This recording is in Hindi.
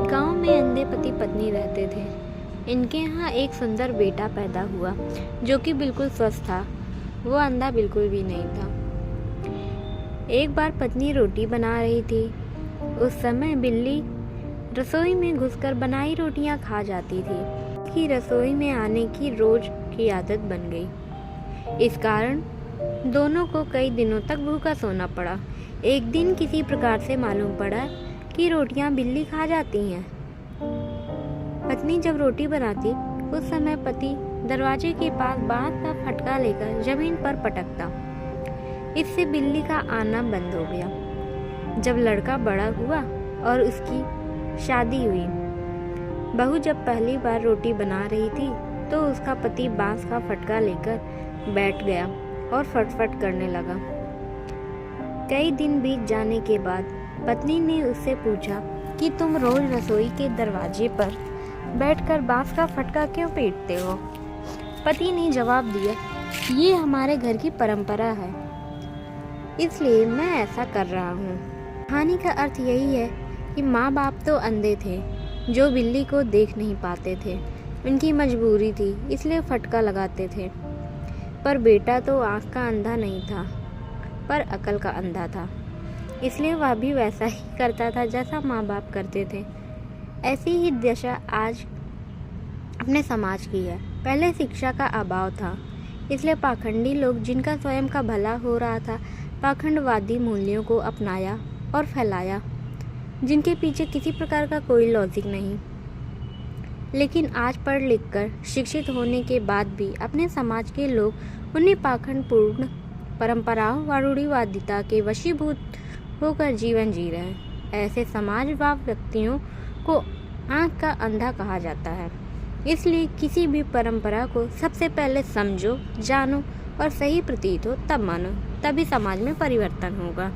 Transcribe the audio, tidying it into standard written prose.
एक गांव में अंधे पति पत्नी रहते थे। इनके यहाँ एक सुंदर बेटा पैदा हुआ जो कि बिल्कुल स्वस्थ था। वो अंधा बिल्कुल भी नहीं था। एक बार पत्नी रोटी बना रही थी। उस समय बिल्ली रसोई में घुसकर बनाई रोटियां खा जाती थी कि रसोई में आने की रोज की आदत बन गई। इस कारण दोनों को कई दिनों तक भूखा सोना पड़ा। एक दिन किसी प्रकार से मालूम पड़ा कि रोटियां बिल्ली खा जाती हैं। पत्नी जब रोटी बनाती उस समय पति दरवाजे के पास बांस का फटका लेकर जमीन पर पटकता। इससे बिल्ली का आना बंद हो गया। जब लड़का बड़ा हुआ और उसकी शादी हुई, बहू जब पहली बार रोटी बना रही थी तो उसका पति बांस का फटका लेकर बैठ गया और फटफट करने लगा। कई दिन बीत जाने के बाद पत्नी ने उससे पूछा कि तुम रोज रसोई के दरवाजे पर बैठकर बांस का फटका क्यों पीटते हो? पति ने जवाब दिया, ये हमारे घर की परंपरा है, इसलिए मैं ऐसा कर रहा हूँ। कहानी का अर्थ यही है कि माँ बाप तो अंधे थे जो बिल्ली को देख नहीं पाते थे। उनकी मजबूरी थी इसलिए फटका लगाते थे। पर बेटा तो आँख का अंधा नहीं था पर अकल का अंधा था, इसलिए वह भी वैसा ही करता था जैसा माँ बाप करते थे। ऐसी ही दशा आज अपने समाज की है। पहले शिक्षा का अभाव था, इसलिए पाखंडी लोग जिनका स्वयं का भला हो रहा था पाखंडवादी मूल्यों को अपनाया और फैलाया, जिनके पीछे किसी प्रकार का कोई लॉजिक नहीं। लेकिन आज पढ़ लिख कर शिक्षित होने के बाद भी अपने समाज के लोग उन्हीं पाखंडपूर्ण परंपराओं व रूढ़िवादिता के वशीभूत होकर जीवन जी रहे हैं। ऐसे समाज व व्यक्तियों को आँख का अंधा कहा जाता है। इसलिए किसी भी परंपरा को सबसे पहले समझो, जानो और सही प्रतीत हो तब मानो, तभी समाज में परिवर्तन होगा।